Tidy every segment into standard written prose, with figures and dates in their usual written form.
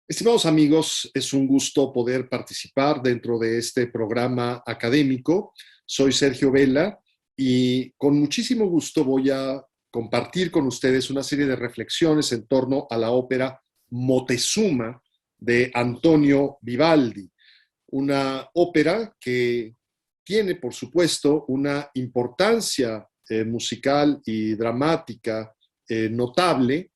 Estimados amigos, es un gusto poder participar dentro de este programa académico. Soy Sergio Vela y con muchísimo gusto voy a compartir con ustedes una serie de reflexiones en torno a la ópera Moctezuma de Antonio Vivaldi, una ópera que tiene, por supuesto, una importancia musical y dramática notable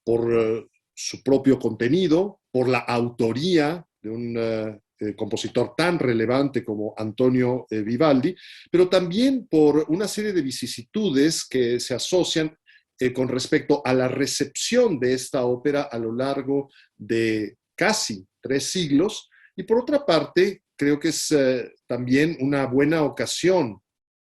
por su propio contenido, por la autoría de un compositor tan relevante como Antonio Vivaldi, pero también por una serie de vicisitudes que se asocian con respecto a la recepción de esta ópera a lo largo de casi 3 siglos. Y por otra parte, creo que es también una buena ocasión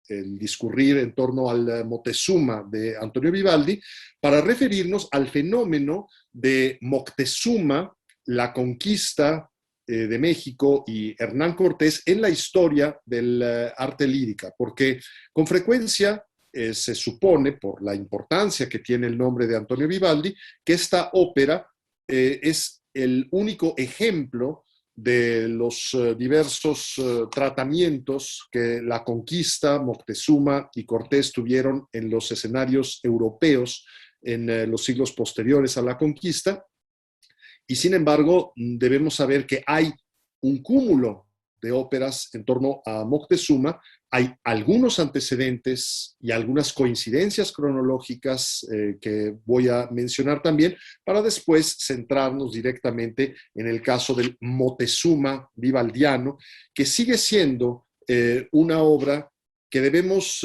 el discurrir en torno al Moctezuma de Antonio Vivaldi para referirnos al fenómeno de Moctezuma, la conquista de México y Hernán Cortés en la historia del arte lírica, porque con frecuencia se supone, por la importancia que tiene el nombre de Antonio Vivaldi, que esta ópera es el único ejemplo de los diversos tratamientos que la conquista, Moctezuma y Cortés tuvieron en los escenarios europeos en los siglos posteriores a la conquista. Y sin embargo, debemos saber que hay un cúmulo de óperas en torno a Moctezuma. Hay algunos antecedentes y algunas coincidencias cronológicas que voy a mencionar también para después centrarnos directamente en el caso del Moctezuma vivaldiano, que sigue siendo una obra que debemos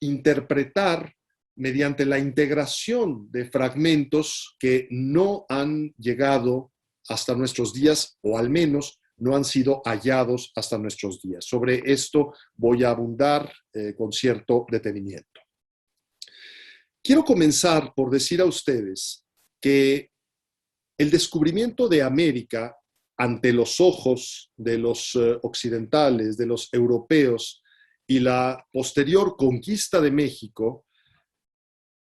interpretar mediante la integración de fragmentos que no han llegado hasta nuestros días, o al menos no han sido hallados hasta nuestros días. Sobre esto voy a abundar con cierto detenimiento. Quiero comenzar por decir a ustedes que el descubrimiento de América ante los ojos de los occidentales, de los europeos, y la posterior conquista de México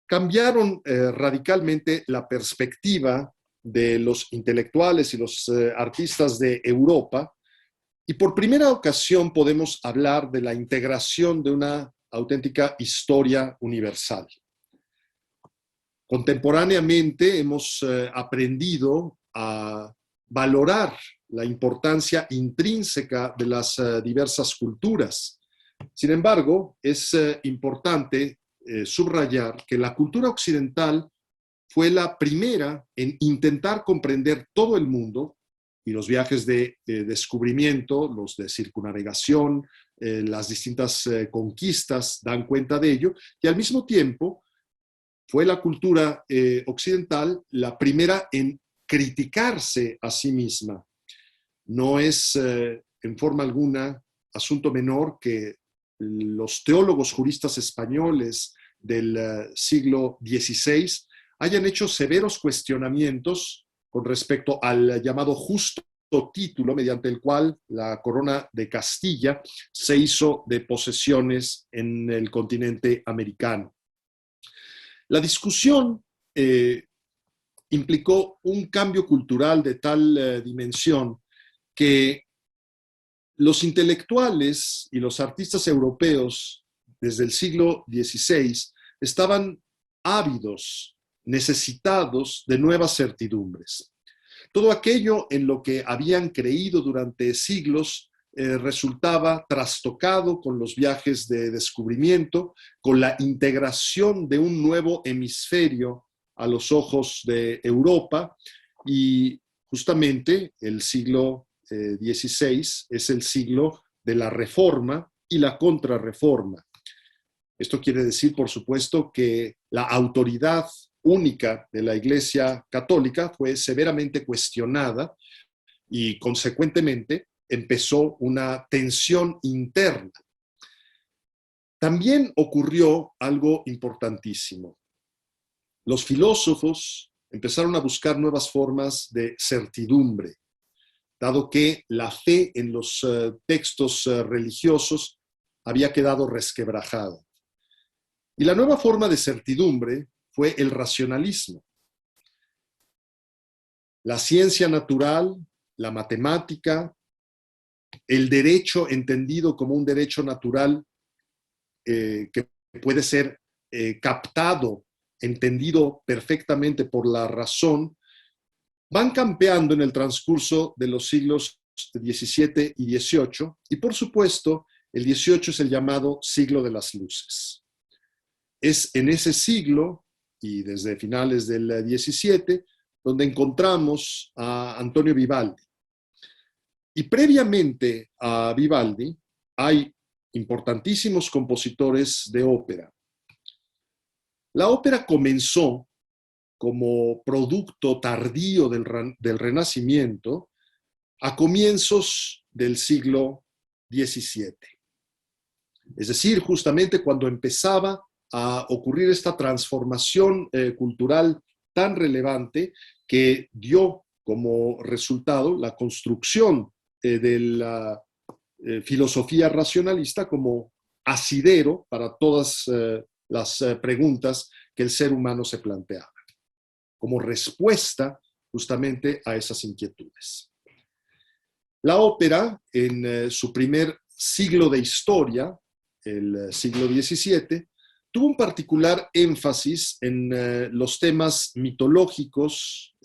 cambiaron radicalmente la perspectiva de los intelectuales y los artistas de Europa, y por primera ocasión podemos hablar de la integración de una auténtica historia universal. Contemporáneamente hemos aprendido a valorar la importancia intrínseca de las diversas culturas. Sin embargo, es importante subrayar que la cultura occidental fue la primera en intentar comprender todo el mundo, y los viajes de descubrimiento, los de circunnavegación, las distintas conquistas dan cuenta de ello, y al mismo tiempo fue la cultura occidental la primera en criticarse a sí misma. No es en forma alguna asunto menor que los teólogos juristas españoles del siglo XVI hayan hecho severos cuestionamientos con respecto al llamado justo título mediante el cual la corona de Castilla se hizo de posesiones en el continente americano. La discusión implicó un cambio cultural de tal dimensión que los intelectuales y los artistas europeos desde el siglo XVI estaban ávidos, necesitados de nuevas certidumbres. Todo aquello en lo que habían creído durante siglos resultaba trastocado con los viajes de descubrimiento, con la integración de un nuevo hemisferio a los ojos de Europa, y justamente el siglo XVI es el siglo de la reforma y la contrarreforma. Esto quiere decir, por supuesto, que la autoridad única de la Iglesia Católica fue severamente cuestionada y, consecuentemente, empezó una tensión interna. También ocurrió algo importantísimo. Los filósofos empezaron a buscar nuevas formas de certidumbre, dado que la fe en los textos religiosos había quedado resquebrajada. Y la nueva forma de certidumbre fue el racionalismo. la ciencia natural, la matemática, el derecho entendido como un derecho natural que puede ser captado, entendido perfectamente por la razón, van campeando en el transcurso de los siglos XVII y XVIII, y por supuesto, el XVIII es el llamado siglo de las luces. Es en ese siglo, y desde finales del XVII, donde encontramos a Antonio Vivaldi. Y previamente a Vivaldi hay importantísimos compositores de ópera. La ópera comenzó como producto tardío del Renacimiento a comienzos del siglo XVII. Es decir, justamente cuando empezaba a ocurrir esta transformación cultural tan relevante que dio como resultado la construcción de la filosofía racionalista como asidero para todas las preguntas que el ser humano se planteaba, como respuesta justamente a esas inquietudes. La ópera, en su primer siglo de historia, el siglo XVII, tuvo un particular énfasis en los temas mitológicos,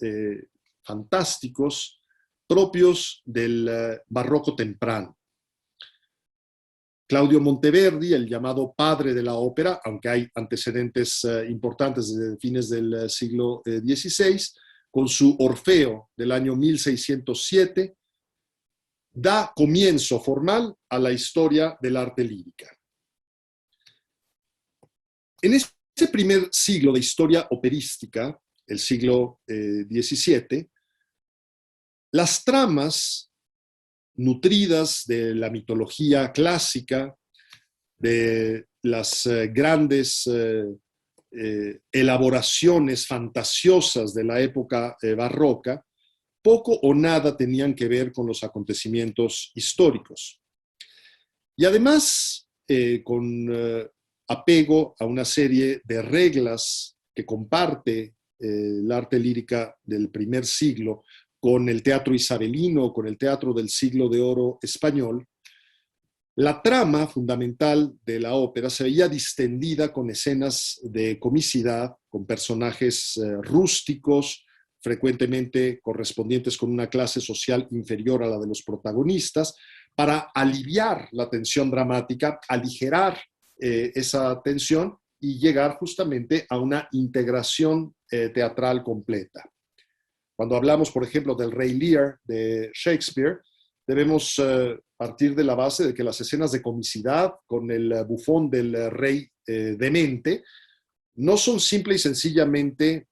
fantásticos, propios del barroco temprano. Claudio Monteverdi, el llamado padre de la ópera, aunque hay antecedentes importantes desde fines del siglo XVI, con su Orfeo del año 1607, da comienzo formal a la historia del arte lírica. En este primer siglo de historia operística, el siglo XVII, las tramas nutridas de la mitología clásica, de las grandes elaboraciones fantasiosas de la época barroca, poco o nada tenían que ver con los acontecimientos históricos. Y además, con apego a una serie de reglas que comparte el arte lírica del primer siglo con el teatro isabelino, con el teatro del siglo de oro español, la trama fundamental de la ópera se veía distendida con escenas de comicidad, con personajes rústicos, frecuentemente correspondientes con una clase social inferior a la de los protagonistas, para aliviar la tensión dramática, aligerar esa tensión y llegar justamente a una integración teatral completa. Cuando hablamos, por ejemplo, del Rey Lear de Shakespeare, debemos partir de la base de que las escenas de comicidad con el bufón del rey demente no son simple y sencillamente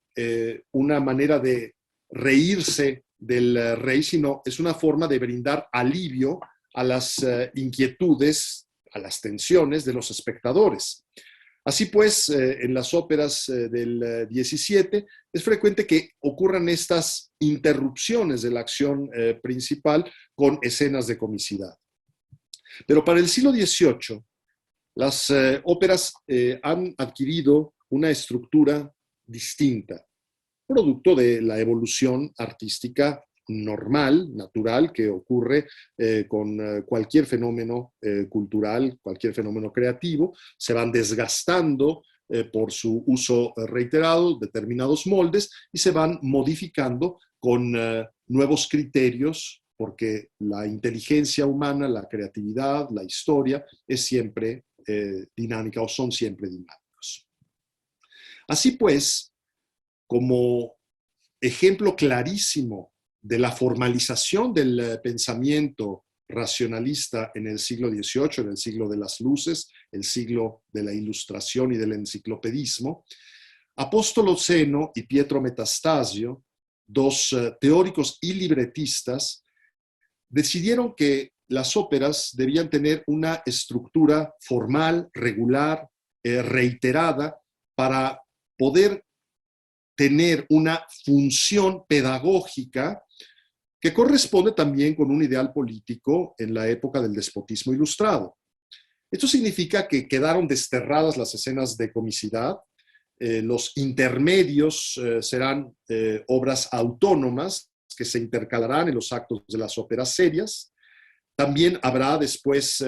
una manera de reírse del rey, sino es una forma de brindar alivio a las inquietudes, a las tensiones de los espectadores. Así pues, en las óperas del XVII es frecuente que ocurran estas interrupciones de la acción principal con escenas de comicidad. Pero para el siglo XVIII, las óperas han adquirido una estructura distinta, producto de la evolución artística normal, natural, que ocurre con cualquier fenómeno cultural, cualquier fenómeno creativo. Se van desgastando por su uso reiterado, determinados moldes, y se van modificando con nuevos criterios, porque la inteligencia humana, la creatividad, la historia es siempre dinámica o son siempre dinámicos. Así pues, como ejemplo clarísimo de la formalización del pensamiento racionalista en el siglo XVIII, en el siglo de las luces, el siglo de la ilustración y del enciclopedismo, Apostolo Zeno y Pietro Metastasio, dos teóricos y libretistas, decidieron que las óperas debían tener una estructura formal, regular, reiterada, para poder tener una función pedagógica que corresponde también con un ideal político en la época del despotismo ilustrado. Esto significa que quedaron desterradas las escenas de comicidad, los intermedios serán obras autónomas, que se intercalarán en los actos de las óperas serias. También habrá después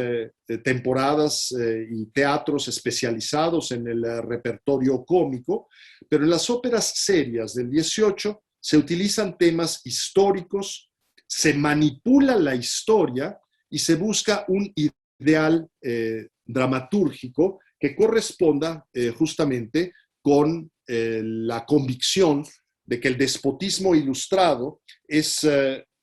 temporadas y teatros especializados en el repertorio cómico, pero en las óperas serias del 18 se utilizan temas históricos, se manipula la historia y se busca un ideal dramatúrgico que corresponda justamente con la convicción de que el despotismo ilustrado es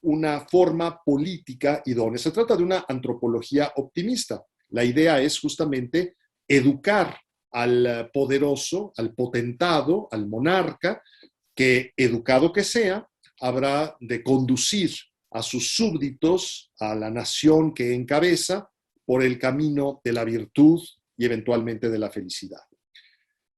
una forma política idónea. Se trata de una antropología optimista. La idea es justamente educar al poderoso, al potentado, al monarca, que educado que sea, habrá de conducir a sus súbditos, a la nación que encabeza, por el camino de la virtud y eventualmente de la felicidad.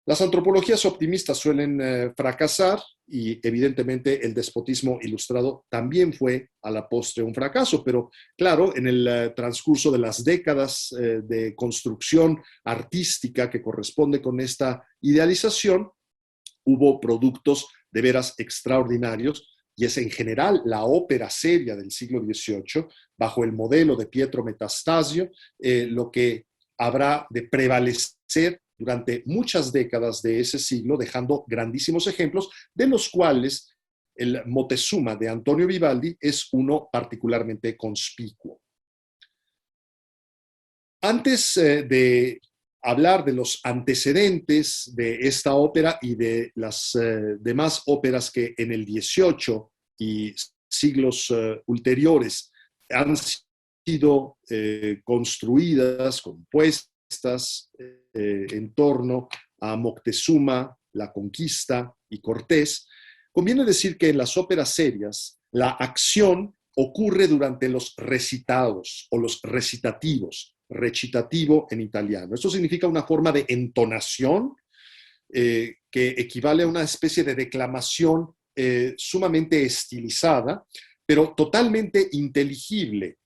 Las antropologías optimistas suelen fracasar y evidentemente el despotismo ilustrado también fue a la postre un fracaso, pero claro, en el transcurso de las décadas de construcción artística que corresponde con esta idealización, hubo productos de veras extraordinarios y es en general la ópera seria del siglo XVIII, bajo el modelo de Pietro Metastasio, lo que habrá de prevalecer durante muchas décadas de ese siglo, dejando grandísimos ejemplos, de los cuales el Moctezuma de Antonio Vivaldi es uno particularmente conspicuo. Antes de hablar de los antecedentes de esta ópera y de las demás óperas que en el 18 y siglos ulteriores han sido construidas, compuestas en torno a Moctezuma, la conquista y Cortés, conviene decir que en las óperas serias la acción ocurre durante los recitados o los recitativos, recitativo en italiano. Esto significa una forma de entonación que equivale a una especie de declamación sumamente estilizada, pero totalmente inteligible.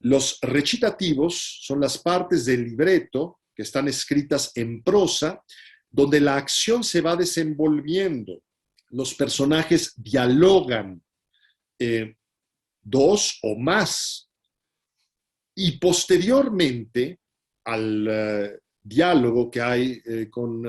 Los recitativos son las partes del libreto que están escritas en prosa, donde la acción se va desenvolviendo. Los personajes dialogan dos o más. Y posteriormente al diálogo que hay con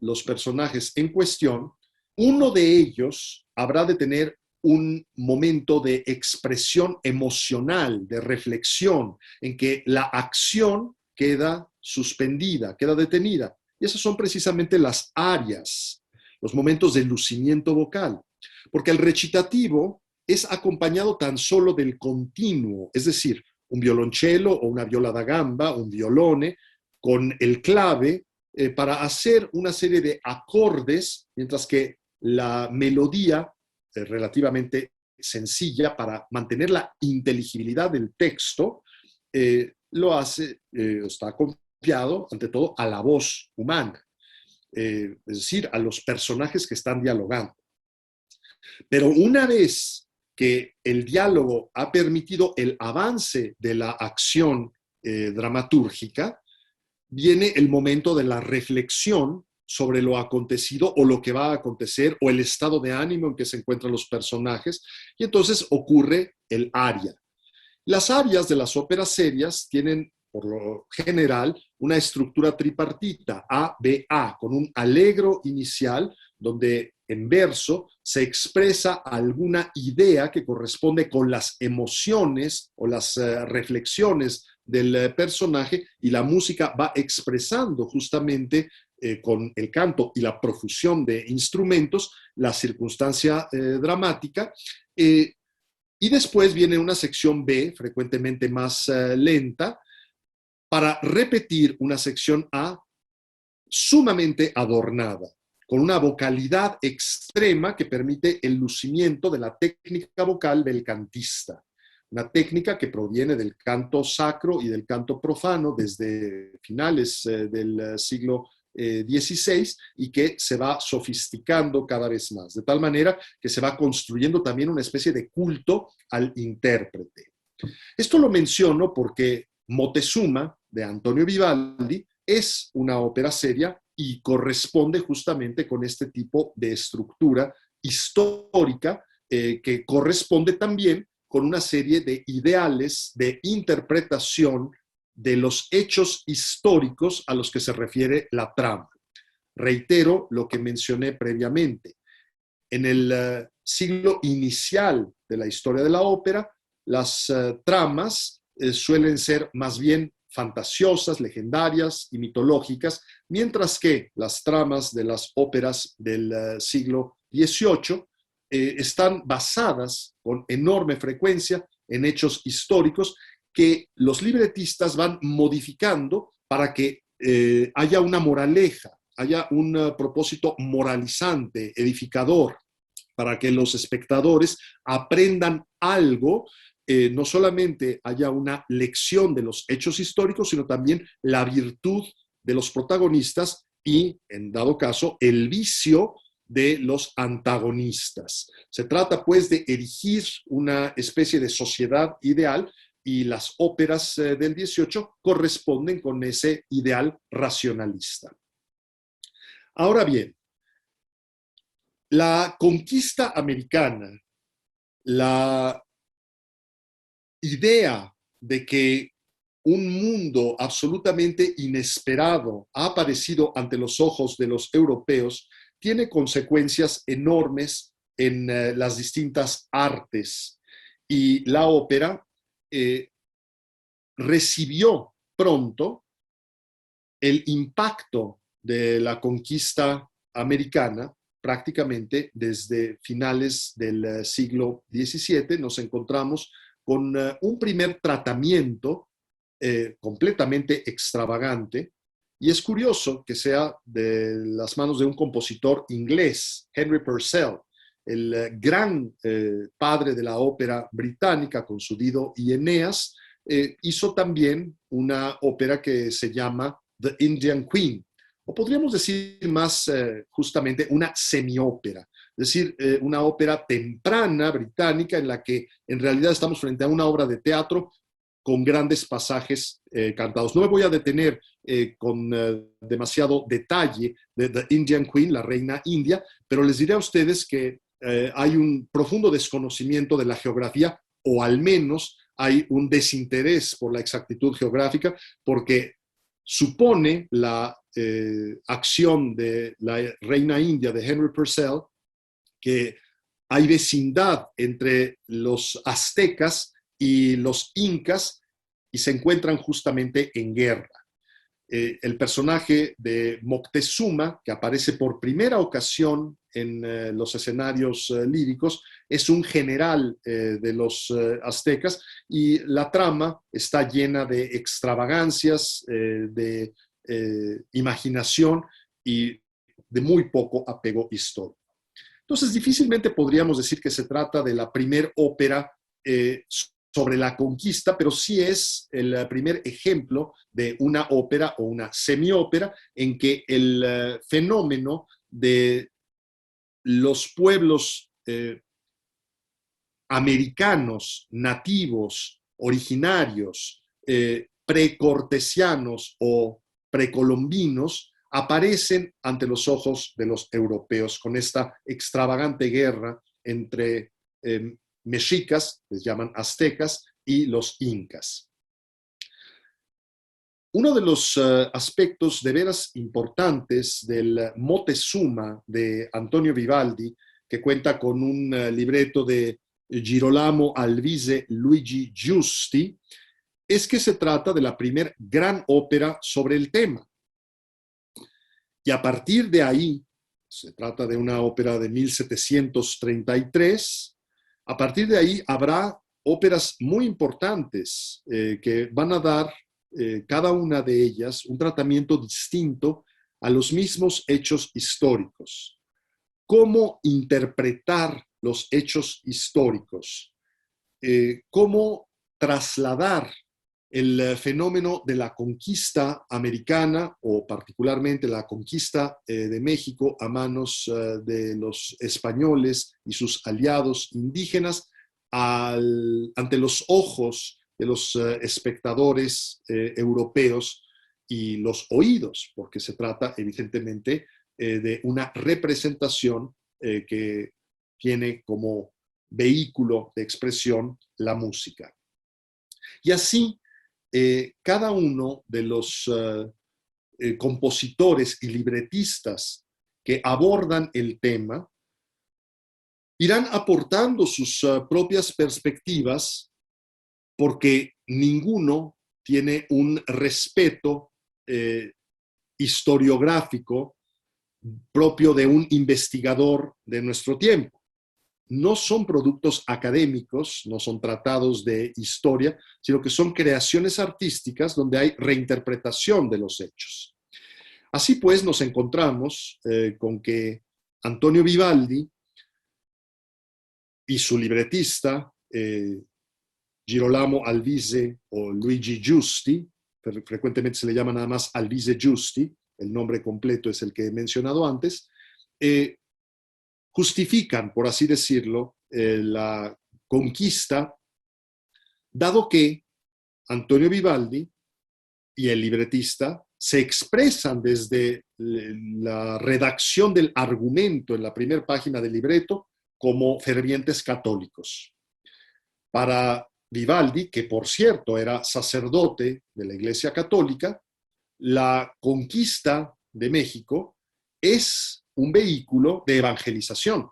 los personajes en cuestión, uno de ellos habrá de tener un momento de expresión emocional, de reflexión, en que la acción queda suspendida, queda detenida. Y esas son precisamente las arias, los momentos de lucimiento vocal. Porque el recitativo es acompañado tan solo del continuo, es decir, un violonchelo o una viola da gamba, un violone, con el clave para hacer una serie de acordes, mientras que la melodía relativamente sencilla para mantener la inteligibilidad del texto, lo hace, está confiado ante todo a la voz humana, es decir, a los personajes que están dialogando. Pero una vez que el diálogo ha permitido el avance de la acción dramatúrgica, viene el momento de la reflexión sobre lo acontecido o lo que va a acontecer o el estado de ánimo en que se encuentran los personajes, y entonces ocurre el aria. Las arias de las óperas serias tienen, por lo general, una estructura tripartita, A-B-A, con un allegro inicial, donde en verso se expresa alguna idea que corresponde con las emociones o las reflexiones del personaje, y la música va expresando justamente con el canto y la profusión de instrumentos la circunstancia dramática. Y después viene una sección B, frecuentemente más lenta, para repetir una sección A sumamente adornada, con una vocalidad extrema que permite el lucimiento de la técnica vocal del cantista. Una técnica que proviene del canto sacro y del canto profano desde finales del siglo XVI y que se va sofisticando cada vez más, de tal manera que se va construyendo también una especie de culto al intérprete. Esto lo menciono porque Moctezuma, de Antonio Vivaldi, es una ópera seria y corresponde justamente con este tipo de estructura histórica que corresponde también con una serie de ideales de interpretación de los hechos históricos a los que se refiere la trama. Reitero lo que mencioné previamente. En el siglo inicial de la historia de la ópera, las tramas suelen ser más bien fantasiosas, legendarias y mitológicas, mientras que las tramas de las óperas del siglo XVIII están basadas con enorme frecuencia en hechos históricos que los libretistas van modificando para que haya una moraleja, haya un propósito moralizante, edificador, para que los espectadores aprendan algo, no solamente haya una lección de los hechos históricos, sino también la virtud de los protagonistas y, en dado caso, el vicio de los antagonistas. Se trata, pues, de erigir una especie de sociedad ideal y las óperas del XVIII corresponden con ese ideal racionalista. Ahora bien, la conquista americana, la idea de que un mundo absolutamente inesperado ha aparecido ante los ojos de los europeos, tiene consecuencias enormes en las distintas artes. Y la ópera recibió pronto el impacto de la conquista americana. Prácticamente desde finales del siglo XVII nos encontramos con un primer tratamiento completamente extravagante, y es curioso que sea de las manos de un compositor inglés, Henry Purcell, el gran padre de la ópera británica con su Dido y Eneas. Hizo también una ópera que se llama The Indian Queen, o podríamos decir más justamente una semiópera, es decir, una ópera temprana británica en la que en realidad estamos frente a una obra de teatro con grandes pasajes cantados. No me voy a detener con demasiado detalle de The Indian Queen, la reina india, pero les diré a ustedes que hay un profundo desconocimiento de la geografía, o al menos hay un desinterés por la exactitud geográfica, porque supone la acción de la reina india de Henry Purcell que hay vecindad entre los aztecas y los incas y se encuentran justamente en guerra. El personaje de Moctezuma, que aparece por primera ocasión en los escenarios líricos, es un general de los aztecas, y la trama está llena de extravagancias, de imaginación y de muy poco apego histórico. Entonces, difícilmente podríamos decir que se trata de la primer ópera sobre la conquista, pero sí es el primer ejemplo de una ópera o una semiópera en que el fenómeno de los pueblos americanos, nativos, originarios, precortesianos o precolombinos, aparecen ante los ojos de los europeos con esta extravagante guerra entre mexicas, les llaman aztecas, y los incas. Uno de los aspectos de veras importantes del Moctezuma de Antonio Vivaldi, que cuenta con un libreto de Girolamo Alvise Luigi Giusti, es que se trata de la primer gran ópera sobre el tema. Y a partir de ahí, se trata de una ópera de 1733, a partir de ahí habrá óperas muy importantes que van a dar cada una de ellas un tratamiento distinto a los mismos hechos históricos. ¿Cómo interpretar los hechos históricos? ¿Cómo trasladar el fenómeno de la conquista americana, o particularmente la conquista de México a manos de los españoles y sus aliados indígenas ante los ojos de los espectadores europeos y los oídos, porque se trata evidentemente de una representación que tiene como vehículo de expresión, la música. Y así, cada uno de los compositores y libretistas que abordan el tema irán aportando sus propias perspectivas, porque ninguno tiene un respeto historiográfico propio de un investigador de nuestro tiempo. No son productos académicos, no son tratados de historia, sino que son creaciones artísticas donde hay reinterpretación de los hechos. Así pues, nos encontramos con que Antonio Vivaldi y su libretista, Girolamo Alvise o Luigi Giusti, frecuentemente se le llama nada más Alvise Giusti, el nombre completo es el que he mencionado antes, justifican, por así decirlo, la conquista, dado que Antonio Vivaldi y el libretista se expresan desde la redacción del argumento en la primera página del libreto como fervientes católicos. Para Vivaldi, que por cierto era sacerdote de la Iglesia Católica, la conquista de México es un vehículo de evangelización.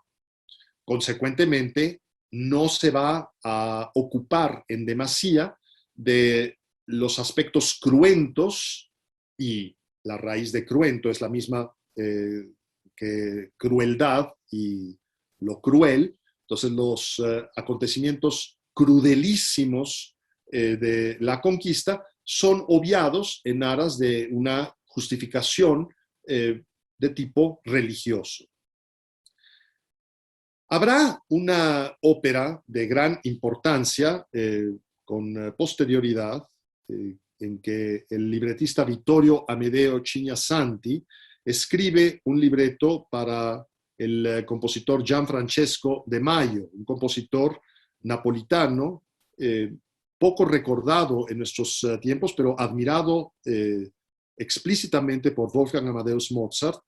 Consecuentemente, no se va a ocupar en demasía de los aspectos cruentos, y la raíz de cruento es la misma que crueldad y lo cruel. Entonces, los acontecimientos crudelísimos de la conquista son obviados en aras de una justificación de tipo religioso. Habrá una ópera de gran importancia con posterioridad en que el libretista Vittorio Amedeo Cignasanti escribe un libreto para el compositor Gianfrancesco de Mayo, un compositor napolitano poco recordado en nuestros tiempos, pero admirado explícitamente por Wolfgang Amadeus Mozart,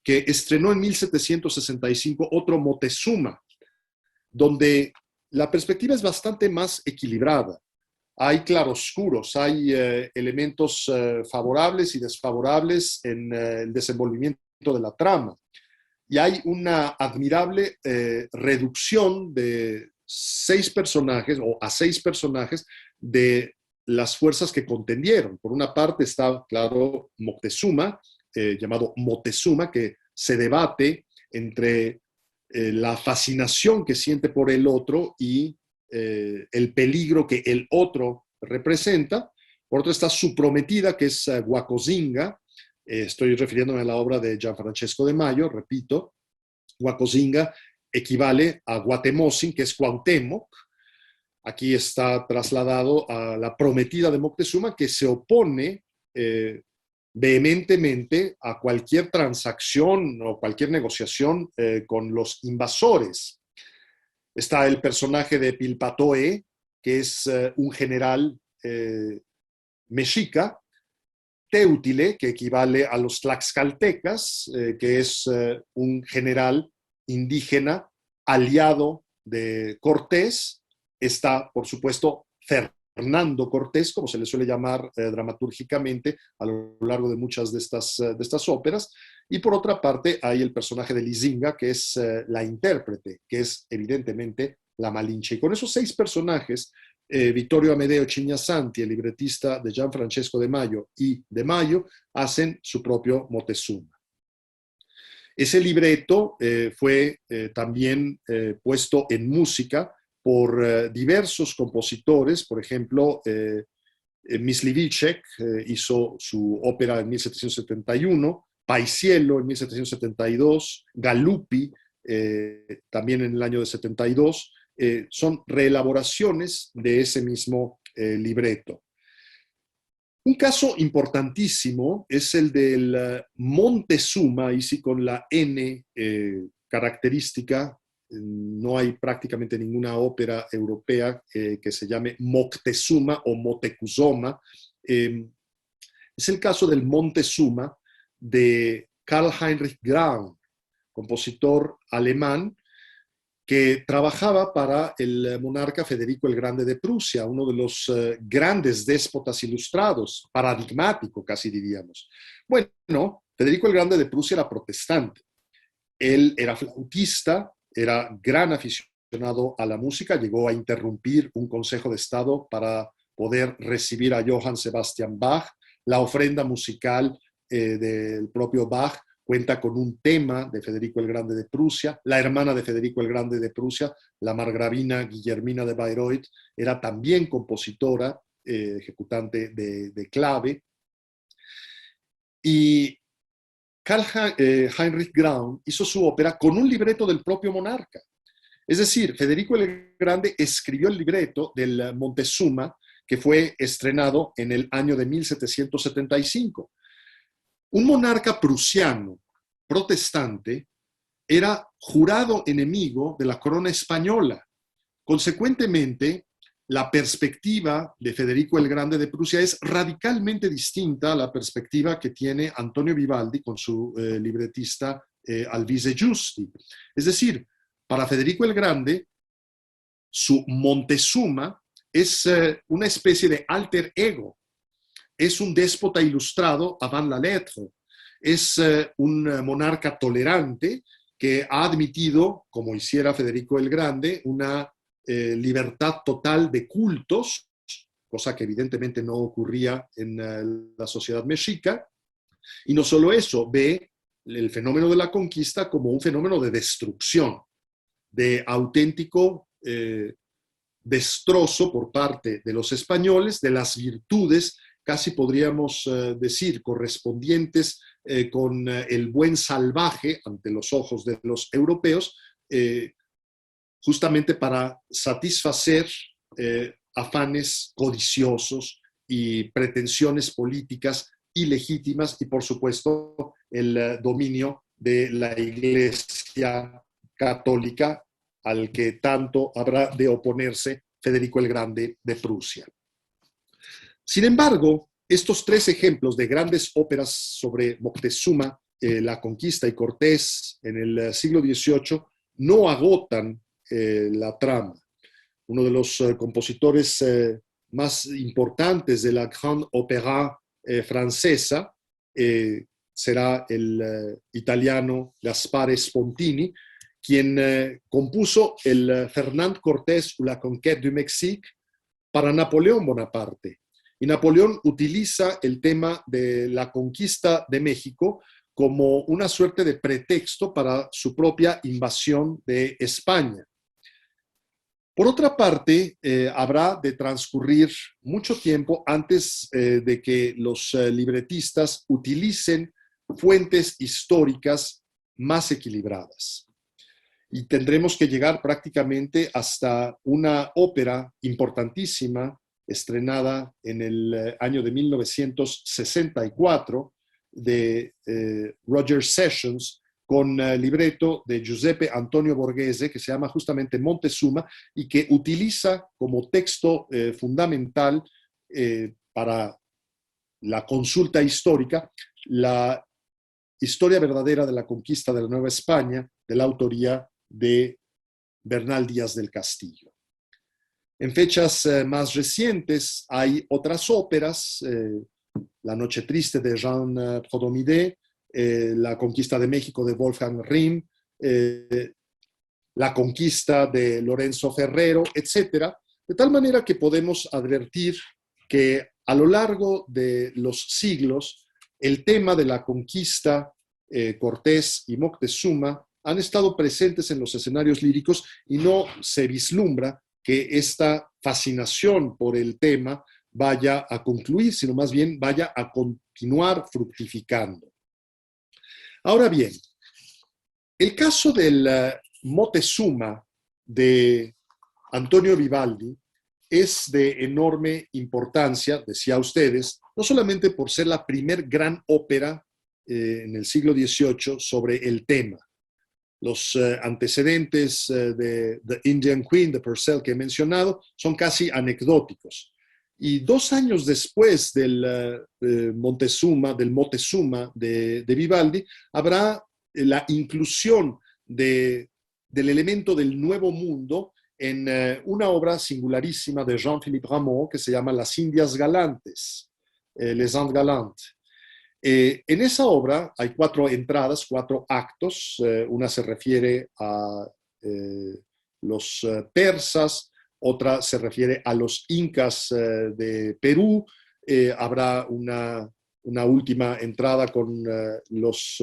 que estrenó en 1765 otro Moctezuma, donde la perspectiva es bastante más equilibrada. Hay claroscuros, hay elementos favorables y desfavorables en el desenvolvimiento de la trama. Y hay una admirable reducción de 6 personajes, o a 6 personajes, de las fuerzas que contendieron. Por una parte está, claro, Moctezuma, llamado Moctezuma, que se debate entre la fascinación que siente por el otro y el peligro que el otro representa. Por otro está su prometida, que es Guacosinga. Estoy refiriéndome a la obra de Gianfrancesco de Mayo, repito. Guacosinga equivale a Guatemozin, que es Cuauhtémoc. Aquí está trasladado a la prometida de Moctezuma, que se opone vehementemente a cualquier transacción o cualquier negociación con los invasores. Está el personaje de Pilpatoe, que es un general mexica. Teutile, que equivale a los tlaxcaltecas, que es un general indígena aliado de Cortés. Está, por supuesto, Fernando Cortés, como se le suele llamar dramatúrgicamente a lo largo de muchas de estas óperas. Y por otra parte hay el personaje de Lisinga, que es la intérprete, que es evidentemente la Malinche. Y con esos 6 personajes, Vittorio Amedeo Cignasanti, el libretista de Gianfrancesco de Mayo y de Mayo, hacen su propio Moctezuma. Ese libreto fue también puesto en música por diversos compositores. Por ejemplo, Myslivicek hizo su ópera en 1771, Paisiello en 1772, Galuppi también en el año de 72, son reelaboraciones de ese mismo libreto. Un caso importantísimo es el del Montezuma, y sí con la N característica. No hay prácticamente ninguna ópera europea que se llame Moctezuma o Motecuzoma. Es el caso del Montezuma de Karl Heinrich Graun, compositor alemán, que trabajaba para el monarca Federico el Grande de Prusia, uno de los grandes déspotas ilustrados, paradigmático casi diríamos. Bueno, Federico el Grande de Prusia era protestante. Él era flautista, era gran aficionado a la música, llegó a interrumpir un consejo de Estado para poder recibir a Johann Sebastian Bach. La ofrenda musical del propio Bach cuenta con un tema de Federico el Grande de Prusia. La hermana de Federico el Grande de Prusia, la margravina Guillermina de Bayreuth, era también compositora, ejecutante de clave. Y Heinrich Graun hizo su ópera con un libreto del propio monarca. Es decir, Federico el Grande escribió el libreto del Montezuma, que fue estrenado en el año de 1775. Un monarca prusiano, protestante, era jurado enemigo de la corona española. Consecuentemente, la perspectiva de Federico el Grande de Prusia es radicalmente distinta a la perspectiva que tiene Antonio Vivaldi con su libretista Alvise Giusti. Es decir, para Federico el Grande, su Montezuma es una especie de alter ego. Es un déspota ilustrado avant la lettre. Es un monarca tolerante que ha admitido, como hiciera Federico el Grande, una libertad total de cultos, cosa que evidentemente no ocurría en la sociedad mexica. Y no solo eso, ve el fenómeno de la conquista como un fenómeno de destrucción, de auténtico destrozo por parte de los españoles de las virtudes, casi podríamos decir, correspondientes con el buen salvaje ante los ojos de los europeos, justamente para satisfacer afanes codiciosos y pretensiones políticas ilegítimas y, por supuesto, el dominio de la Iglesia católica al que tanto habrá de oponerse Federico el Grande de Prusia. Sin embargo, estos tres ejemplos de grandes óperas sobre Moctezuma, la conquista y Cortés en el siglo XVIII no agotan la trama. Uno de los compositores más importantes de la Grande Opéra francesa será el italiano Gaspare Spontini, quien compuso el Fernand Cortés ou la conquête du Mexique para Napoleón Bonaparte. Y Napoleón utiliza el tema de la conquista de México como una suerte de pretexto para su propia invasión de España. Por otra parte, habrá de transcurrir mucho tiempo antes de que los libretistas utilicen fuentes históricas más equilibradas. Y tendremos que llegar prácticamente hasta una ópera importantísima estrenada en el año de 1964 de Roger Sessions, con libreto de Giuseppe Antonio Borghese, que se llama justamente Montezuma, y que utiliza como texto fundamental para la consulta histórica la historia verdadera de la conquista de la Nueva España, de la autoría de Bernal Díaz del Castillo. En fechas más recientes hay otras óperas, La Noche Triste de Jean Prodomide, La Conquista de México de Wolfgang Rihm, La Conquista de Lorenzo Ferrero, etc. De tal manera que podemos advertir que a lo largo de los siglos el tema de la conquista, Cortés y Moctezuma han estado presentes en los escenarios líricos y no se vislumbra que esta fascinación por el tema vaya a concluir, sino más bien vaya a continuar fructificando. Ahora bien, el caso del Moctezuma de Antonio Vivaldi es de enorme importancia, decía ustedes, no solamente por ser la primer gran ópera en el siglo XVIII sobre el tema. Los antecedentes de The Indian Queen, de Purcell, que he mencionado, son casi anecdóticos. Y 2 años después del Moctezuma de Vivaldi, habrá la inclusión de del elemento del nuevo mundo en una obra singularísima de Jean-Philippe Rameau que se llama Las Indias Galantes, Les Indes Galantes. En esa obra hay 4 entradas, 4 actos. Una se refiere a los persas, otra se refiere a los incas de Perú. Habrá una última entrada con los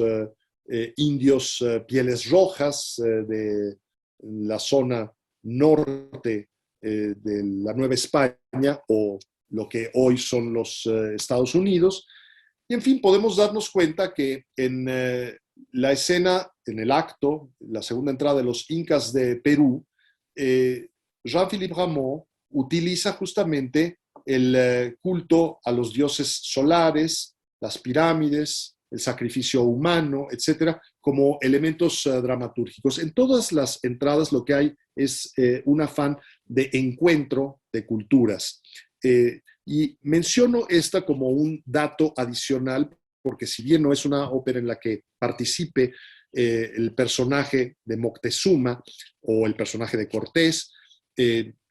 indios pieles rojas de la zona norte de la Nueva España, o lo que hoy son los Estados Unidos. Y en fin, podemos darnos cuenta que en la escena, en el acto, la segunda entrada de los incas de Perú, Jean-Philippe Rameau utiliza justamente el culto a los dioses solares, las pirámides, el sacrificio humano, etcétera, como elementos dramatúrgicos. En todas las entradas lo que hay es un afán de encuentro de culturas. Y menciono esta como un dato adicional, porque si bien no es una ópera en la que participe el personaje de Moctezuma o el personaje de Cortés,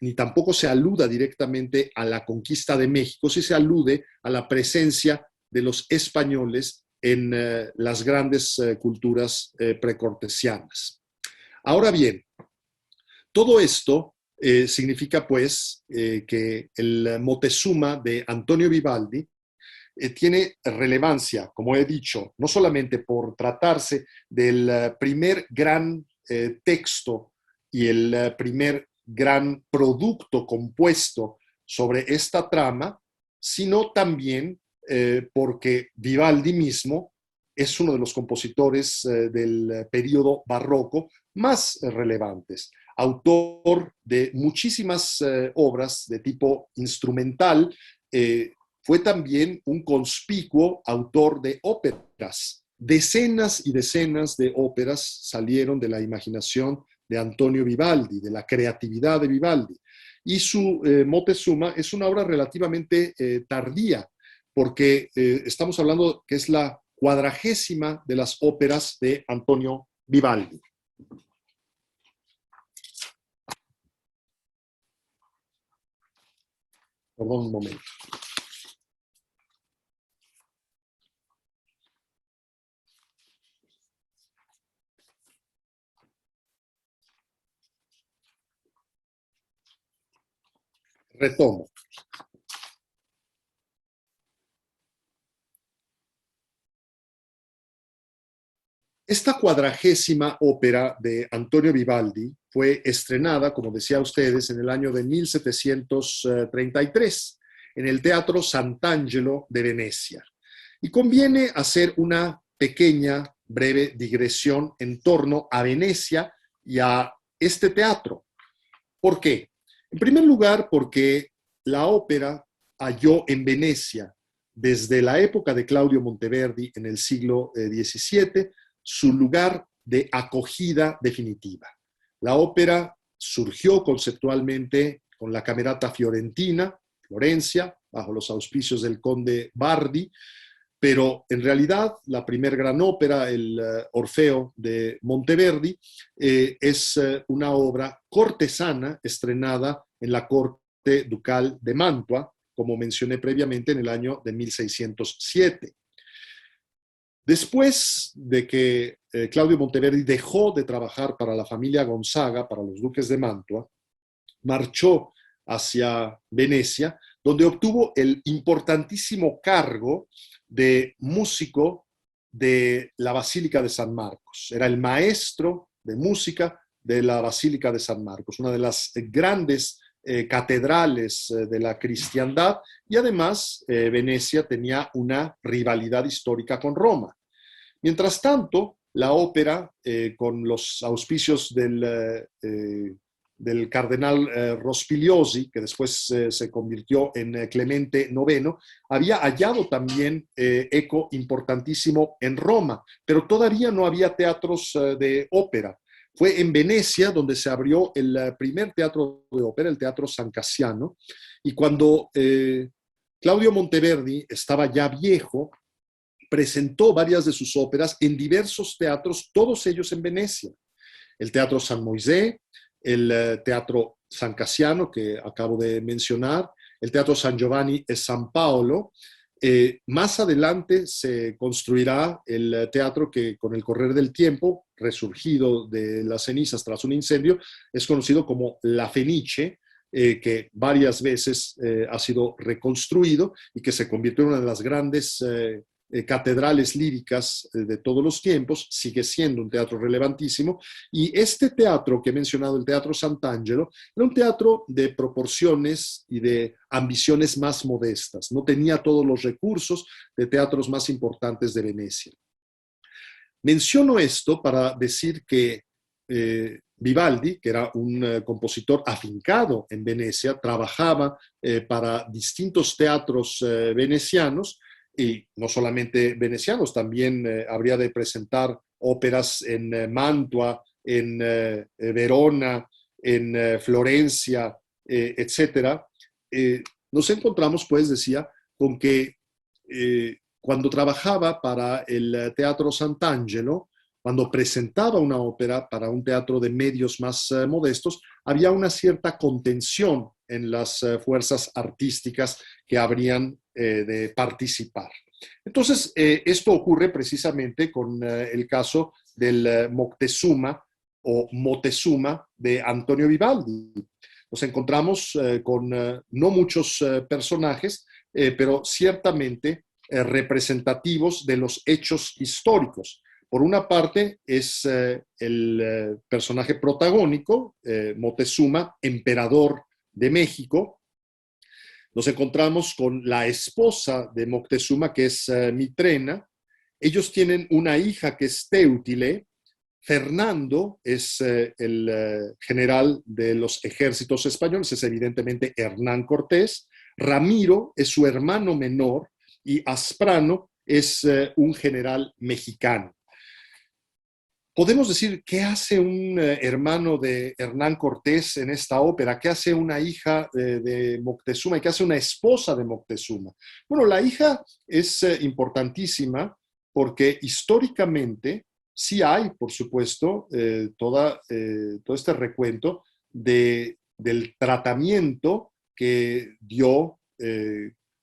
ni tampoco se aluda directamente a la conquista de México, sí se alude a la presencia de los españoles en las grandes culturas precortesianas. Ahora bien, todo esto significa pues que el Moctezuma de Antonio Vivaldi tiene relevancia, como he dicho, no solamente por tratarse del primer gran texto y el primer gran producto compuesto sobre esta trama, sino también porque Vivaldi mismo es uno de los compositores del periodo barroco más relevantes, autor de muchísimas obras de tipo instrumental. Fue también un conspicuo autor de óperas. Decenas y decenas de óperas salieron de la imaginación de Antonio Vivaldi, de la creatividad de Vivaldi. Y su Moctezuma es una obra relativamente tardía, porque estamos hablando que es la 40ª de las óperas de Antonio Vivaldi. Perdón un momento. Retomo. Esta 40ª ópera de Antonio Vivaldi fue estrenada, como decía ustedes, en el año de 1733 en el Teatro Sant'Angelo de Venecia. Y conviene hacer una pequeña, breve digresión en torno a Venecia y a este teatro. ¿Por qué? En primer lugar, porque la ópera halló en Venecia, desde la época de Claudio Monteverdi en el siglo XVII, su lugar de acogida definitiva. La ópera surgió conceptualmente con la Camerata Fiorentina, Florencia, bajo los auspicios del conde Bardi, pero en realidad la primer gran ópera, el Orfeo de Monteverdi, es una obra cortesana estrenada en la corte ducal de Mantua, como mencioné previamente, en el año de 1607. Después de que Claudio Monteverdi dejó de trabajar para la familia Gonzaga, para los duques de Mantua, marchó hacia Venecia, donde obtuvo el importantísimo cargo de músico de la Basílica de San Marcos. Era el maestro de música de la Basílica de San Marcos, una de las grandes catedrales de la cristiandad, y además Venecia tenía una rivalidad histórica con Roma. Mientras tanto, la ópera, con los auspicios del cardenal Rospigliosi, que después se convirtió en Clemente IX, había hallado también eco importantísimo en Roma, pero todavía no había teatros de ópera. Fue en Venecia donde se abrió el primer teatro de ópera, el Teatro San Cassiano, y cuando Claudio Monteverdi estaba ya viejo, presentó varias de sus óperas en diversos teatros, todos ellos en Venecia. el Teatro San Moisés, el Teatro San Casiano, que acabo de mencionar, el Teatro San Giovanni e San Paolo. Más adelante se construirá el teatro que con el correr del tiempo, resurgido de las cenizas tras un incendio, es conocido como La Fenice, que varias veces ha sido reconstruido y que se convirtió en una de las grandes catedrales líricas de todos los tiempos, sigue siendo un teatro relevantísimo. Y este teatro que he mencionado, el Teatro Sant'Angelo, era un teatro de proporciones y de ambiciones más modestas. No tenía todos los recursos de teatros más importantes de Venecia. Menciono esto para decir que Vivaldi, que era un compositor afincado en Venecia, trabajaba para distintos teatros venecianos, y no solamente venecianos, también habría de presentar óperas en Mantua, en Verona, en Florencia, etcétera. Nos encontramos, pues, decía, con que cuando trabajaba para el Teatro Sant'Angelo, cuando presentaba una ópera para un teatro de medios más modestos, había una cierta contención en las fuerzas artísticas que habrían de participar. Entonces, esto ocurre precisamente con el caso del Moctezuma o Moctezuma de Antonio Vivaldi. Nos encontramos con no muchos personajes, pero ciertamente representativos de los hechos históricos. Por una parte es el personaje protagónico, Moctezuma, emperador de México. Nos encontramos con la esposa de Moctezuma, que es Mitrena. Ellos tienen una hija que es Teutile. Fernando es el general de los ejércitos españoles, es evidentemente Hernán Cortés. Ramiro es su hermano menor y Asprano es un general mexicano. Podemos decir, ¿qué hace un hermano de Hernán Cortés en esta ópera? ¿Qué hace una hija de Moctezuma y qué hace una esposa de Moctezuma? Bueno, la hija es importantísima porque históricamente sí hay, por supuesto, todo este recuento del tratamiento que dio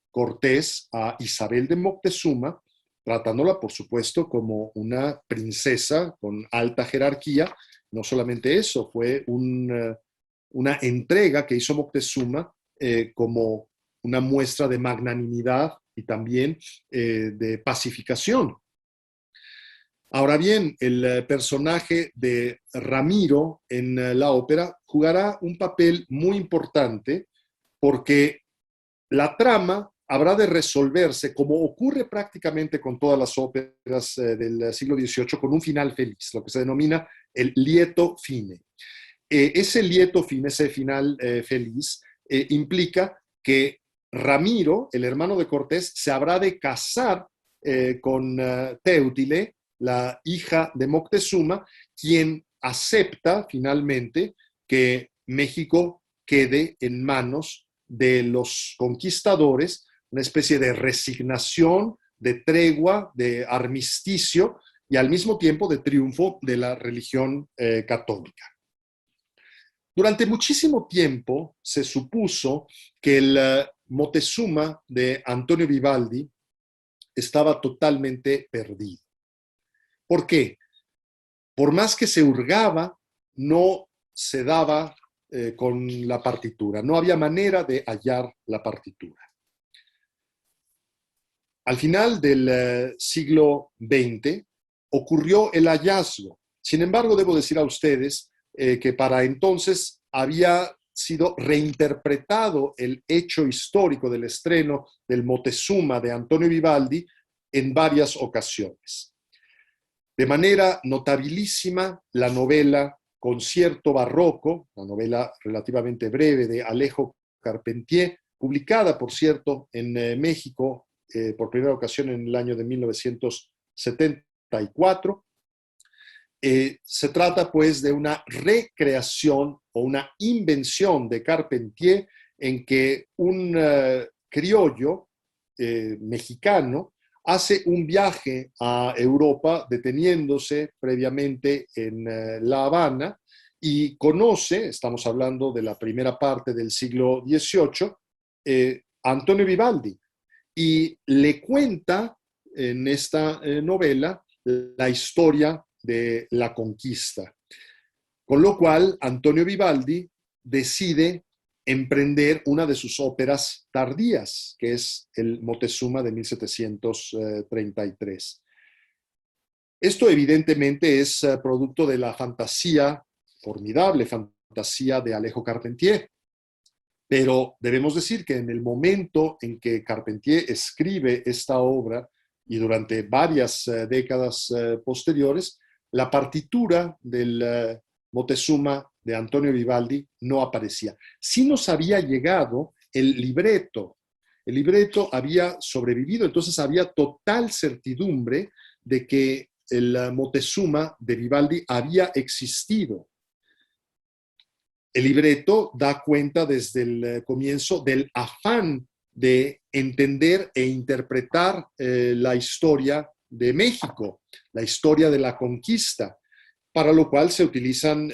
Cortés a Isabel de Moctezuma, tratándola, por supuesto, como una princesa con alta jerarquía. No solamente eso, fue una entrega que hizo Moctezuma como una muestra de magnanimidad y también de pacificación. Ahora bien, el personaje de Ramiro en la ópera jugará un papel muy importante porque la trama habrá de resolverse, como ocurre prácticamente con todas las óperas del siglo XVIII, con un final feliz, lo que se denomina el lieto fine. Ese lieto fine, ese final feliz, implica que Ramiro, el hermano de Cortés, se habrá de casar con Teutile, la hija de Moctezuma, quien acepta finalmente que México quede en manos de los conquistadores, una especie de resignación, de tregua, de armisticio y al mismo tiempo de triunfo de la religión católica. Durante muchísimo tiempo se supuso que el Moctezuma de Antonio Vivaldi estaba totalmente perdido. ¿Por qué? Por más que se hurgaba, no se daba con la partitura, no había manera de hallar la partitura. Al final del siglo XX ocurrió el hallazgo. Sin embargo, debo decir a ustedes que para entonces había sido reinterpretado el hecho histórico del estreno del Moctezuma de Antonio Vivaldi en varias ocasiones. De manera notabilísima, la novela Concierto Barroco, una novela relativamente breve de Alejo Carpentier, publicada, por cierto, en México por primera ocasión en el año de 1974. Se trata, pues, de una recreación o una invención de Carpentier en que un criollo mexicano hace un viaje a Europa, deteniéndose previamente en La Habana, y conoce, estamos hablando de la primera parte del siglo XVIII, Antonio Vivaldi, y le cuenta en esta novela la historia de la conquista. Con lo cual, Antonio Vivaldi decide emprender una de sus óperas tardías, que es el Moctezuma de 1733. Esto evidentemente es producto de la fantasía, formidable fantasía de Alejo Carpentier, pero debemos decir que en el momento en que Carpentier escribe esta obra y durante varias décadas posteriores, la partitura del Moctezuma de Antonio Vivaldi no aparecía. Sí nos había llegado el libreto. El libreto había sobrevivido, entonces había total certidumbre de que el Moctezuma de Vivaldi había existido. El libreto da cuenta desde el comienzo del afán de entender e interpretar la historia de México, la historia de la conquista, para lo cual se utilizan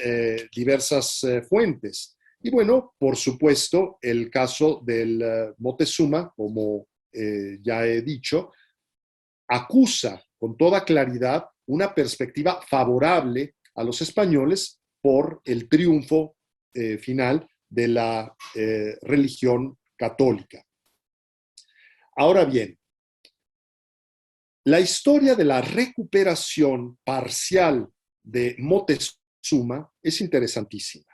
diversas fuentes. Y bueno, por supuesto, el caso del Moctezuma, como ya he dicho, acusa con toda claridad una perspectiva favorable a los españoles por el triunfo final de la religión católica. Ahora bien, la historia de la recuperación parcial de Moctezuma es interesantísima.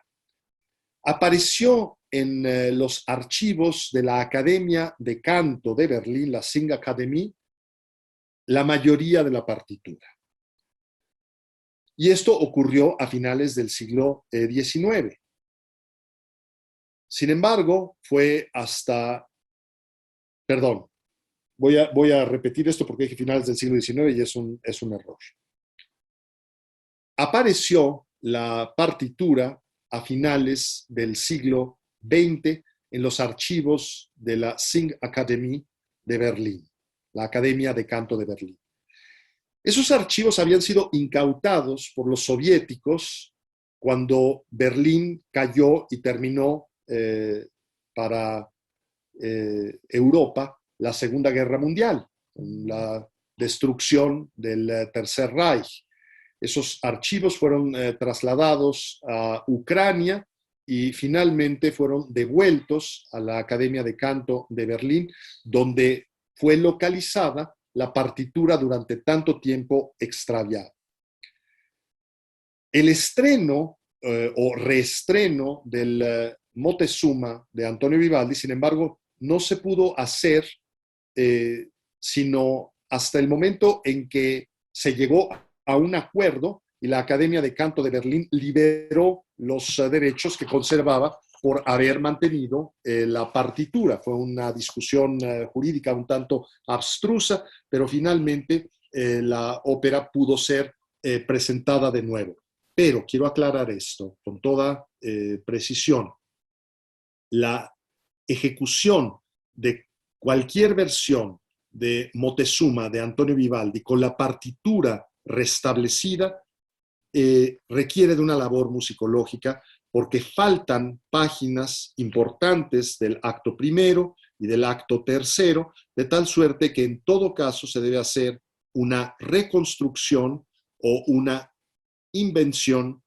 Apareció en los archivos de la Academia de Canto de Berlín, la Singakademie, la mayoría de la partitura. Y esto ocurrió a finales del siglo XIX. Sin embargo, fue hasta, perdón, voy a repetir esto porque dije finales del siglo XIX y es un error. Apareció la partitura a finales del siglo XX en los archivos de la Singakademie de Berlín, la Academia de Canto de Berlín. Esos archivos habían sido incautados por los soviéticos cuando Berlín cayó y terminó para Europa la Segunda Guerra Mundial, con la destrucción del Tercer Reich. Esos archivos fueron trasladados a Ucrania y finalmente fueron devueltos a la Academia de Canto de Berlín, donde fue localizada la partitura durante tanto tiempo extraviada. El estreno o reestreno del Moctezuma de Antonio Vivaldi, sin embargo, no se pudo hacer sino hasta el momento en que se llegó a un acuerdo y la Academia de Canto de Berlín liberó los derechos que conservaba por haber mantenido la partitura. Fue una discusión jurídica un tanto abstrusa, pero finalmente la ópera pudo ser presentada de nuevo. Pero quiero aclarar esto con toda precisión. La ejecución de cualquier versión de Moctezuma de Antonio Vivaldi con la partitura restablecida requiere de una labor musicológica porque faltan páginas importantes del acto primero y del acto tercero, de tal suerte que en todo caso se debe hacer una reconstrucción o una invención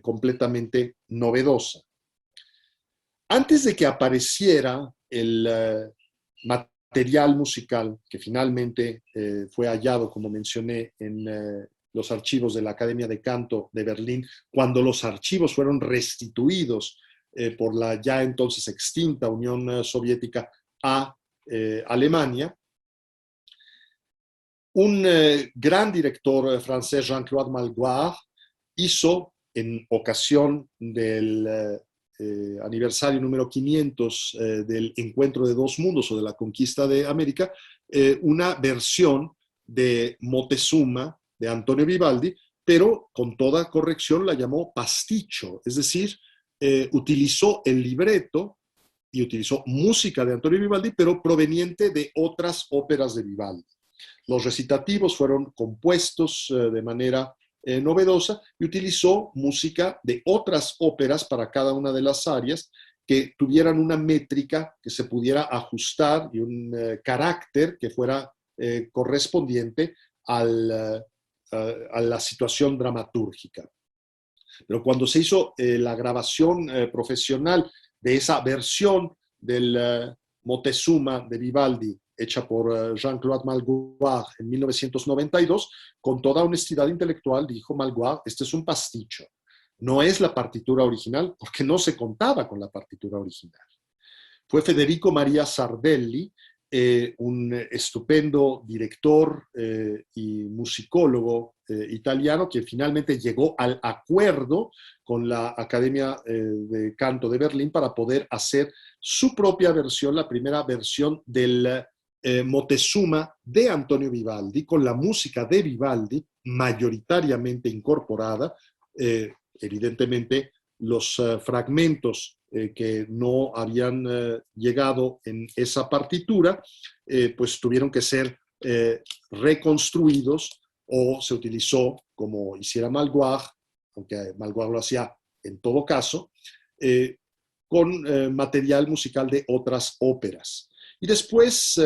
completamente novedosa. Antes de que apareciera el material musical que finalmente fue hallado, como mencioné, en los archivos de la Academia de Canto de Berlín, cuando los archivos fueron restituidos por la ya entonces extinta Unión Soviética a Alemania, un gran director francés, Jean-Claude Malgoire, hizo en ocasión del aniversario número 500 del Encuentro de Dos Mundos o de la Conquista de América, una versión de Moctezuma de Antonio Vivaldi, pero con toda corrección la llamó pasticho, es decir, utilizó el libreto y utilizó música de Antonio Vivaldi, pero proveniente de otras óperas de Vivaldi. Los recitativos fueron compuestos de manera novedosa y utilizó música de otras óperas para cada una de las áreas que tuvieran una métrica que se pudiera ajustar y un carácter que fuera correspondiente a la situación dramatúrgica. Pero cuando se hizo la grabación profesional de esa versión del Moctezuma de Vivaldi, hecha por Jean-Claude Malgoire en 1992, con toda honestidad intelectual dijo Malgoire, este es un pasticho. No es la partitura original, porque no se contaba con la partitura original. Fue Federico Maria Sardelli, un estupendo director y musicólogo italiano, que finalmente llegó al acuerdo con la Academia de Canto de Berlín para poder hacer su propia versión, la primera versión del Moctezuma de Antonio Vivaldi, con la música de Vivaldi mayoritariamente incorporada. Evidentemente, los fragmentos que no habían llegado en esa partitura, pues tuvieron que ser reconstruidos o se utilizó, como hiciera Malgoire, aunque Malgoire lo hacía en todo caso, con material musical de otras óperas. Y después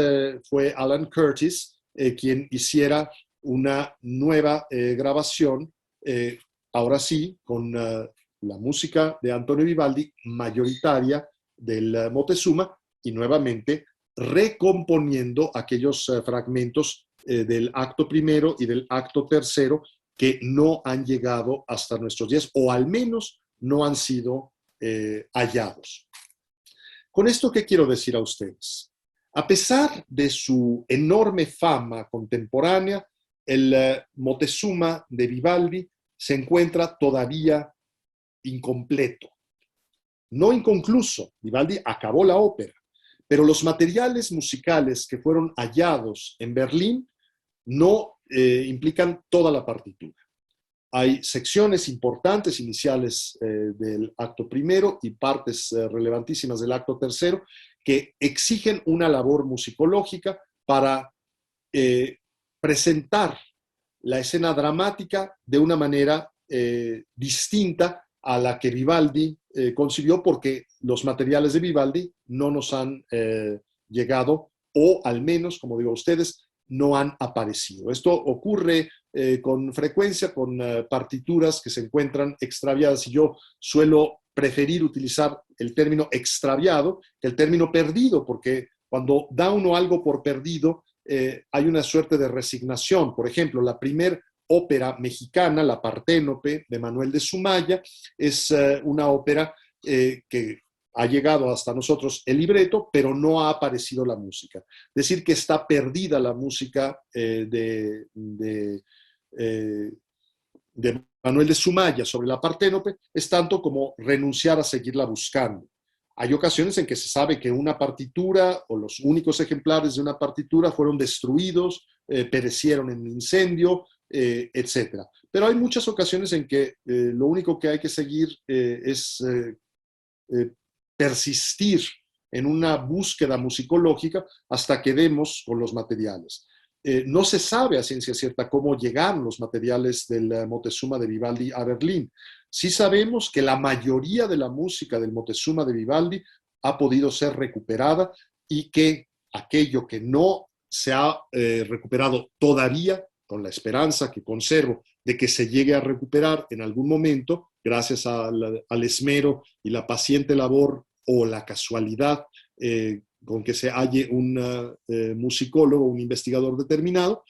fue Alan Curtis quien hiciera una nueva grabación, ahora sí, con la música de Antonio Vivaldi, mayoritaria del Moctezuma, y nuevamente recomponiendo aquellos fragmentos del acto primero y del acto tercero que no han llegado hasta nuestros días, o al menos no han sido hallados. Con esto, ¿qué quiero decir a ustedes? A pesar de su enorme fama contemporánea, el Moctezuma de Vivaldi se encuentra todavía incompleto, no inconcluso. Vivaldi acabó la ópera, pero los materiales musicales que fueron hallados en Berlín no implican toda la partitura. Hay secciones importantes iniciales del acto primero y partes relevantísimas del acto tercero que exigen una labor musicológica para presentar la escena dramática de una manera distinta a la que Vivaldi concibió, porque los materiales de Vivaldi no nos han llegado, o al menos, como digo a ustedes, no han aparecido. Esto ocurre con frecuencia con partituras que se encuentran extraviadas, y yo suelo preferir utilizar el término extraviado que el término perdido, porque cuando da uno algo por perdido, hay una suerte de resignación. Por ejemplo, la primer ópera mexicana, La Parténope, de Manuel de Sumaya, es una ópera que ha llegado hasta nosotros el libreto, pero no ha aparecido la música. Decir que está perdida la música de Manuel de Sumaya sobre La Parténope es tanto como renunciar a seguirla buscando. Hay ocasiones en que se sabe que una partitura o los únicos ejemplares de una partitura fueron destruidos, perecieron en un incendio, etc. Pero hay muchas ocasiones en que lo único que hay que seguir es persistir en una búsqueda musicológica hasta que demos con los materiales. No se sabe a ciencia cierta cómo llegaron los materiales del Moctezuma de Vivaldi a Berlín. Sí sabemos que la mayoría de la música del Moctezuma de Vivaldi ha podido ser recuperada y que aquello que no se ha recuperado todavía, con la esperanza que conservo de que se llegue a recuperar en algún momento, gracias al esmero y la paciente labor o la casualidad con que se halle un musicólogo, un investigador determinado,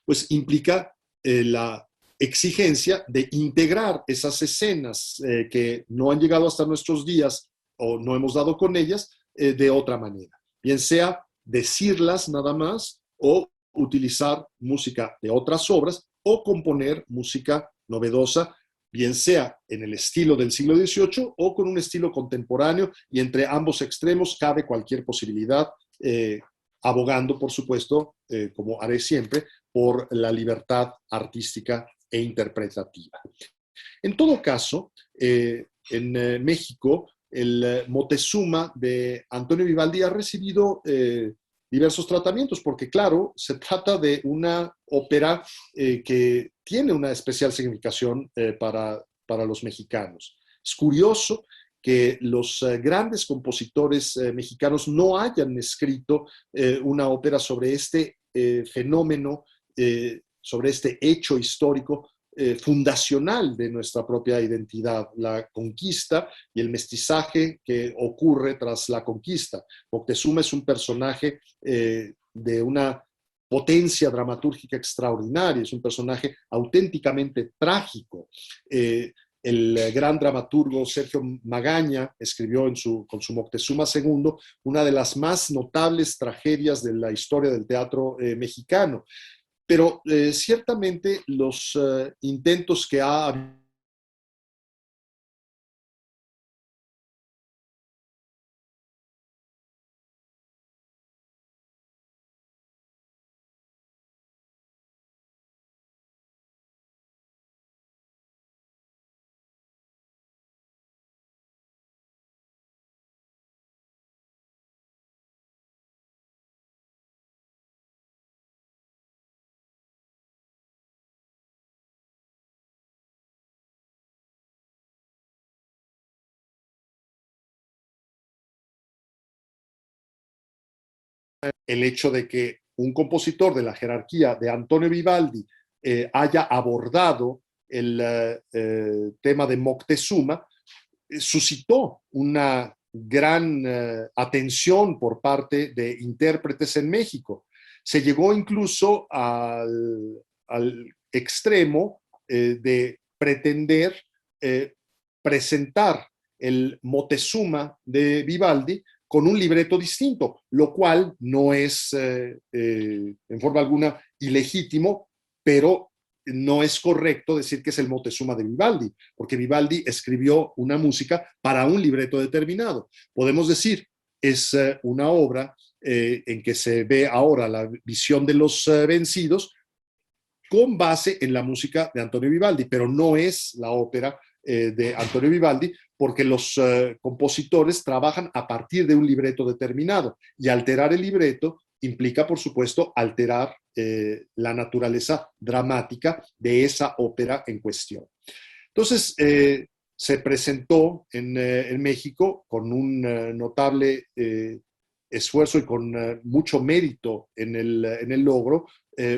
pues implica la exigencia de integrar esas escenas que no han llegado hasta nuestros días o no hemos dado con ellas de otra manera. Bien sea decirlas nada más o utilizar música de otras obras o componer música novedosa, bien sea en el estilo del siglo XVIII o con un estilo contemporáneo, y entre ambos extremos cabe cualquier posibilidad, abogando, por supuesto, como haré siempre, por la libertad artística e interpretativa. En todo caso, en México, el Moctezuma de Antonio Vivaldi ha recibido diversos tratamientos, porque claro, se trata de una ópera que tiene una especial significación para los mexicanos. Es curioso que los grandes compositores mexicanos no hayan escrito una ópera sobre este fenómeno, sobre este hecho histórico fundacional de nuestra propia identidad, la conquista y el mestizaje que ocurre tras la conquista. Moctezuma es un personaje de una potencia dramatúrgica extraordinaria, es un personaje auténticamente trágico. El gran dramaturgo Sergio Magaña escribió con su Moctezuma II una de las más notables tragedias de la historia del teatro mexicano. Pero ciertamente los intentos que ha habido el hecho de que un compositor de la jerarquía de Antonio Vivaldi haya abordado el tema de Moctezuma, suscitó una gran atención por parte de intérpretes en México. Se llegó incluso al extremo de pretender eh, presentar el Moctezuma de Vivaldi con un libreto distinto, lo cual no es en forma alguna ilegítimo, pero no es correcto decir que es el Moctezuma de Vivaldi, porque Vivaldi escribió una música para un libreto determinado. Podemos decir, es una obra en que se ve ahora la visión de los vencidos con base en la música de Antonio Vivaldi, pero no es la ópera de Antonio Vivaldi, porque los compositores trabajan a partir de un libreto determinado y alterar el libreto implica, por supuesto, alterar la naturaleza dramática de esa ópera en cuestión. Entonces, se presentó en México con un notable esfuerzo y con mucho mérito en el logro,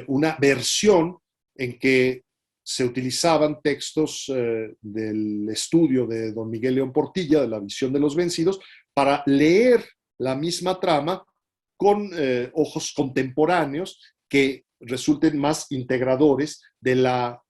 una versión en que se utilizaban textos del estudio de don Miguel León Portilla, de la visión de los vencidos, para leer la misma trama con ojos contemporáneos que resulten más integradores de la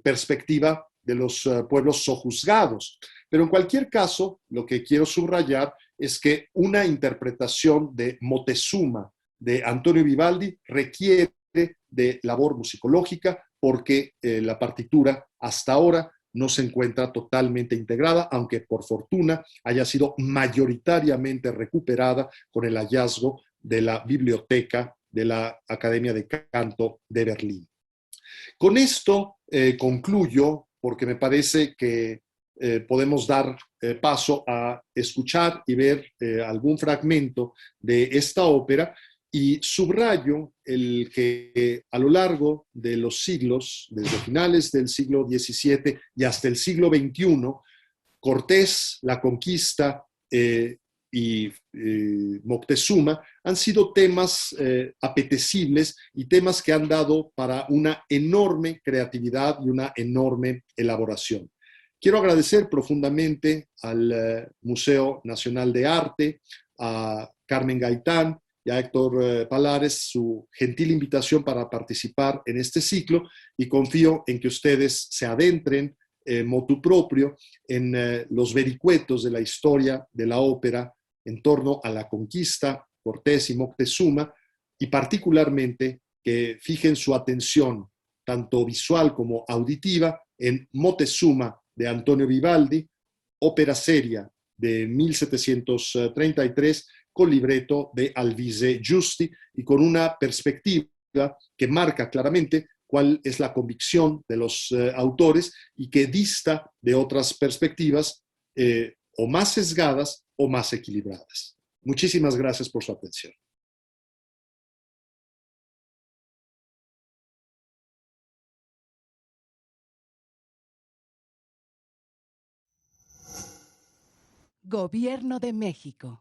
perspectiva de los pueblos sojuzgados. Pero en cualquier caso, lo que quiero subrayar es que una interpretación de Moctezuma de Antonio Vivaldi requiere de labor musicológica porque la partitura hasta ahora no se encuentra totalmente integrada, aunque por fortuna haya sido mayoritariamente recuperada con el hallazgo de la biblioteca de la Academia de Canto de Berlín. Con esto concluyo porque me parece que podemos dar paso a escuchar y ver algún fragmento de esta ópera y subrayo el que a lo largo de los siglos, desde finales del siglo XVII y hasta el siglo XXI, Cortés, la conquista y Moctezuma han sido temas apetecibles y temas que han dado para una enorme creatividad y una enorme elaboración. Quiero agradecer profundamente al Museo Nacional de Arte, a Carmen Gaitán y a Héctor Palares su gentil invitación para participar en este ciclo y confío en que ustedes se adentren motu propio en los vericuetos de la historia de la ópera en torno a la conquista, Cortés y Moctezuma, y particularmente que fijen su atención, tanto visual como auditiva, en Moctezuma de Antonio Vivaldi, ópera seria de 1733, con libreto de Alvise Giusti y con una perspectiva que marca claramente cuál es la convicción de los autores y que dista de otras perspectivas o más sesgadas o más equilibradas. Muchísimas gracias por su atención. Gobierno de México.